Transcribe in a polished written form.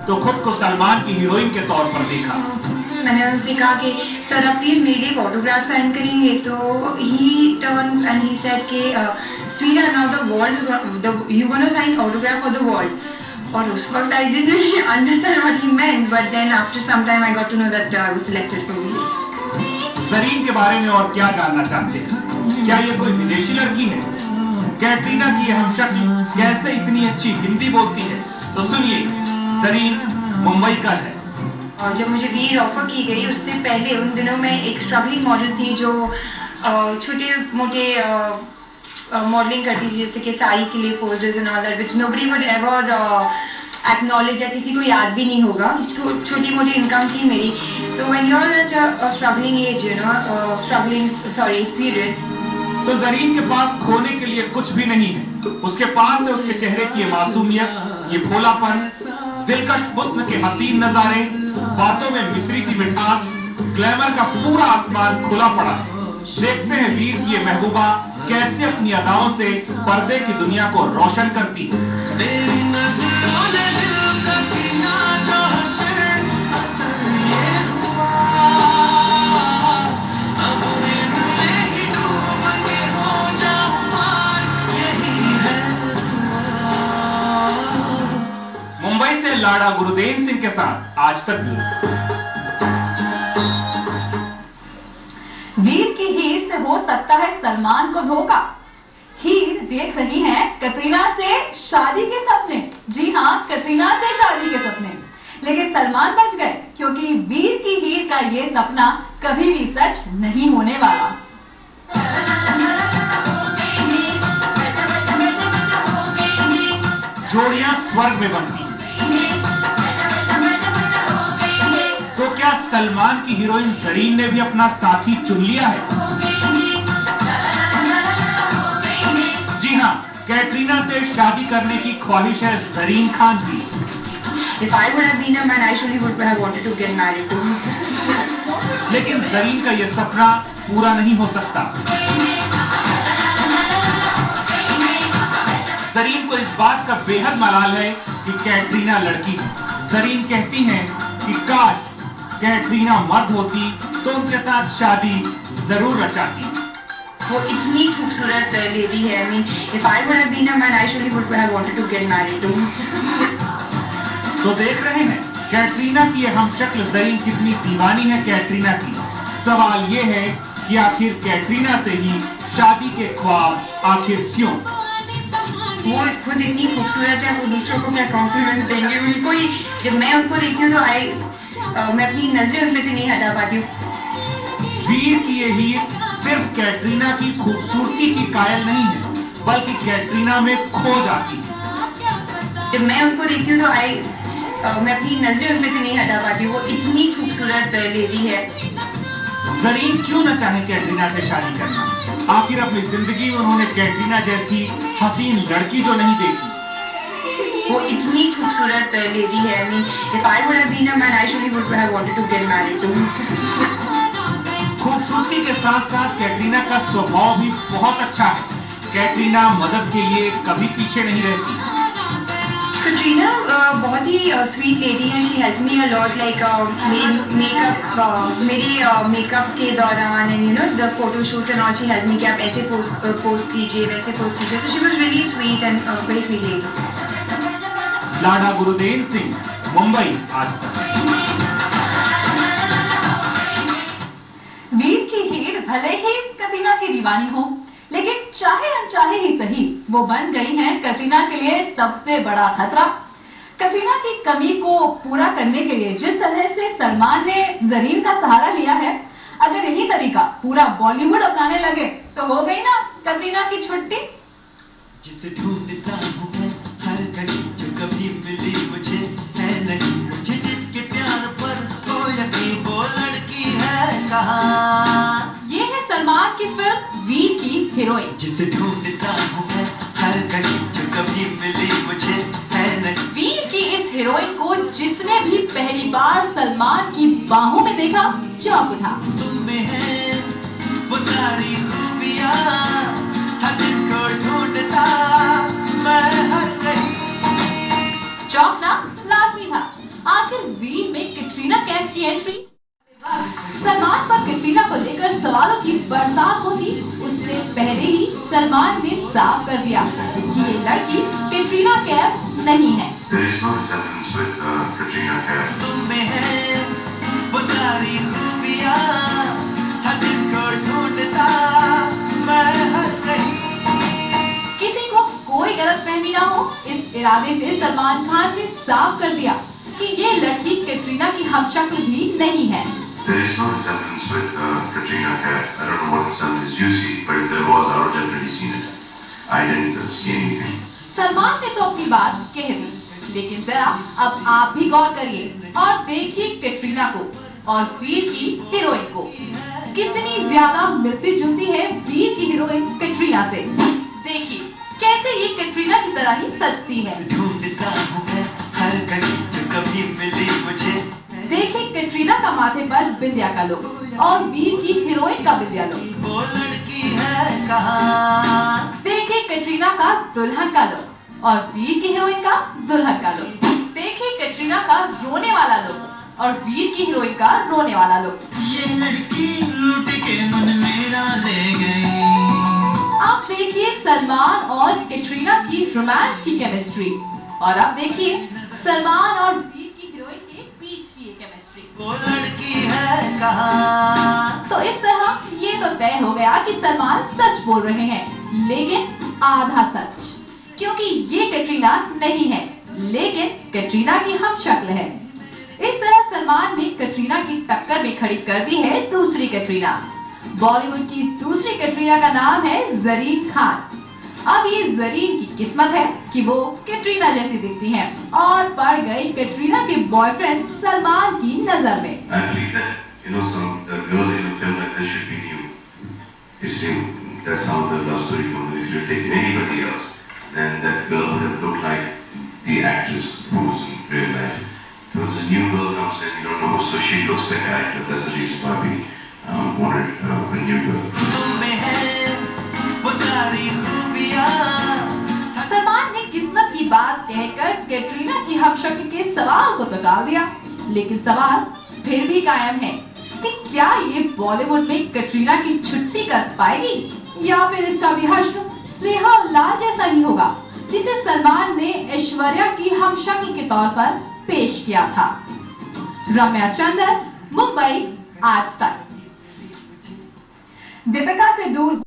तो खुद को सलमान की हीरोइन के तौर पर देखा। मैंने उनसे कहा कि सर आप प्लीज मेरे लिए ऑटोग्राफ साइन करेंगे, तो ही टर्न एंड ही सेड कि स्वीरा now the world you gonna sign autograph for the world. और उस वक्त I didn't really understand what he meant, but then after some time I got to know that I was selected for Veer. Zareen के बारे में और क्या जानना चाहते हैं? क्या ये कोई विदेशी लड़की है? कैटरीना की हमशक्ल कैसे इतनी अच्छी हिंदी बोलती है? तो सुनिए, जरीन मुंबई का है। और जब मुझे वीर ऑफर की गई उससे पहले उन दिनों में एक स्ट्रगलिंग मॉडल थी जो छोटे मोटे मॉडलिंग करती थी, जैसे कि साड़ी के लिए poses and all that which nobody would ever acknowledge, या किसी को याद भी नहीं होगा। तो छोटी मोटी इनकम थी मेरी। तो when you are at a struggling age, you know struggling period, तो जरीन के पास खोने के लिए कुछ भी नहीं है। उसके पास है उसके चेहरे की ये मासूमियत, ये भोलापन, दिलकश हुस्न के हसीन नजारे, बातों में मिश्री सी मिठास, ग्लैमर का पूरा आसमान खुला पड़ा है। देखते हैं वीर की ये महबूबा कैसे अपनी अदाओं से पर्दे की दुनिया को रोशन करती है। मुंबई से लाड़ा गुरुदेव सिंह के साथ आज तक वीर की हीर से हो सकता है सलमान को धोखा। हीर देख रही हैं कटरीना से शादी के सपने। जी हाँ, कटरीना से शादी के सपने। लेकिन सलमान बच गए, क्योंकि वीर की हीर का ये सपना कभी भी सच नहीं होने वाला। जोड़ियां स्वर्ग में बनती हैं। तो क्या सलमान की हीरोइन जरीन ने भी अपना साथी चुन लिया है? जी हाँ, कैटरीना से शादी करने की ख्वाहिश है जरीन खान की। If I would have been a man, I surely would have wanted to get married to him. लेकिन जरीन का यह सपना पूरा नहीं हो सकता। जरीन को इस बात का बेहद मलाल है कि कैटरीना लड़की है। जरीन कहती हैं कि काश कैटरीना मर्द होती तो उनके साथ शादी जरूर रचाती। वो इतनी खूबसूरत लेडी है। I mean, if I would have been a man, I surely would have wanted to get married to him. तो देख रहे हैं कैटरीना की ये हमशक्ल जरीन कितनी दीवानी है कैटरीना की। सवाल ये है कि आखिर कैटरीना से ही शादी के ख्वाब आखिर क्यों? वो खुद इतनी खूबसूरत है, वो दूसरों को क्या कॉम्प्लीमेंट देंगे उनको ही। जब मैं उनको देखती हूँ तो मैं अपनी नजरें उनमें से नहीं हटा पाती हूँ। वीर की ये हीर सिर्फ कैटरीना की खूबसूरती की कायल नहीं है, बल्कि कैटरीना में खो जाती है। जब मैं उनको देखती हूँ तो मैं अपनी नजरें उनमें से नहीं हटा पाती। वो इतनी खूबसूरत लेडी है। जरीन क्यों न चाहे कैटरीना से शादी करना? आखिर अपनी जिंदगी में उन्होंने कैटरीना जैसी हसीन लड़की जो नहीं देखी। वो इतनी खूबसूरत लेडी है। I mean, if I would have been a man, I surely would have wanted to get married to him. खूबसूरती के साथ साथ कैटरीना का स्वभाव भी बहुत अच्छा है। कैटरीना मदद के लिए कभी पीछे नहीं रहती। कैटरीना बहुत ही स्वीट लेडी है। She help me a lot, like मेरी मेकअप के दौरान and you know the photo shoots and all. She help me कि आप ऐसे पोस्ट कीजिए, वैसे पोस्ट कीजिए। So she was really sweet and very sweet lady. लाड़ा गुरुदेव सिंह, मुंबई, आज तक। वीर की हीर भले ही कटरीना की दीवानी हो, लेकिन चाहे अनचाहे ही सही वो बन गई हैं कटरीना के लिए सबसे बड़ा खतरा। कटरीना की कमी को पूरा करने के लिए जिस तरह से सलमान ने जरीन का सहारा लिया है, अगर यही तरीका पूरा बॉलीवुड अपनाने लगे तो हो गई ना कटरीना की छुट्टी। जिसे ढूंढता हूं मैं हर घड़ी, जो कभी मिली मुझे है नहीं, मुझे जिसके प्यार पर हो यकीन, वो लड़की है कहाँ? ये है सलमान की फिल्म वीर की हीरोइन। जिसे ढूंढता हूं मैं हर घड़ी, जो कभी मिली मुझे है नहीं। वीर की इस हीरोइन को जिसने भी पहली बार सलमान की बाहों में देखा, चौंक उठा। तुम में है वो सारी खूबियां, हर जिनको ढूंढता मैं हर कहीं। चौंकना लाजमी था। की एंट्री। सलमान पर कैटरीना को लेकर सवालों की बरसात होती उससे पहले ही सलमान ने साफ कर दिया कि ये लड़की कैटरीना कैफ नहीं है। There is no resemblance with Katrina Kaif. तुम में है वो सारी खूबियां, हर दिल को ढूंढता मैं हर कहीं। किसी को कोई गलतफहमी ना हो, इस इरादे से सलमान खान ने साफ कर दिया कि ये लड़की कैटरीना की हमशक्ल भी नहीं है। There is no resemblance with Katrina Kaif. I don't know what resemblance you see, but if there was, I would have definitely seen it. I didn't see anything. Salman ने तो अपनी बात कह दी, लेकिन जरा अब आप भी गौर करिए और देखिए कैटरीना को और वीर की हीरोइन को। कितनी ज्यादा मिलती जुलती है वीर की हीरोइन कैटरीना से। देखिए कैसे ये कैटरीना की तरह ही सजती है। ढूंढता हूँ मैं हर कहीं जो कभी मिली मुझे। देखिए कैटरीना का माथे पर बिंदिया का लुक और वीर की हीरोइन का बिंदिया लुक। वो लड़की है कहाँ? देखिए कैटरीना का दुल्हन का लुक और वीर की हीरोइन का दुल्हन का लुक। देखिए कैटरीना का रोने वाला लुक और वीर की हीरोइन का रोने वाला लुक। ये लड़की लूट के मन मेरा ले गई। अब देखिए सलमान और कैटरीना की रोमांस की केमिस्ट्री और अब देखिए सलमान और वीर की हीरोइन के बीच की केमिस्ट्री। वो लड़की है कहाँ? तो इस तरह ये तो तय हो गया कि सलमान सच बोल रहे हैं, लेकिन आधा सच, क्योंकि ये कैटरीना नहीं है, लेकिन कैटरीना की हमशक्ल है। इस तरह सलमान ने कैटरीना की टक्कर में खड़ी कर दी है दूसरी कैटरीना। बॉलीवुड की इस दूसरी कैटरीना का नाम है जरीन खान। अब ये जरीन की किस्मत है कि वो कैटरीना जैसी दिखती हैं और पड़ गई कैटरीना के बॉयफ्रेंड सलमान की नजर में। I believe that, the girl in a film like this should be new. It's new. That's how the love story comes. If you had taken anybody else, then that girl would have looked like the actress who's in real life. So it's a new girl comes in, you don't know, so she looks like an actor. That's the reason why we wanted a new girl. तुम में है वो सारी खूबियां। सलमान ने किस्मत की बात कहकर कैटरीना की हमशक्ल के सवाल को तो टाल दिया, लेकिन सवाल फिर भी कायम है कि क्या ये बॉलीवुड में कैटरीना की छुट्टी कर पाएगी या फिर इसका भी हश्र स्नेहा और लाल जैसा ही होगा, जिसे सलमान ने ऐश्वर्या की हमशक्ल के तौर पर पेश किया था। रम्या चंदर, मुंबई, आज तक। दीपिका से दूर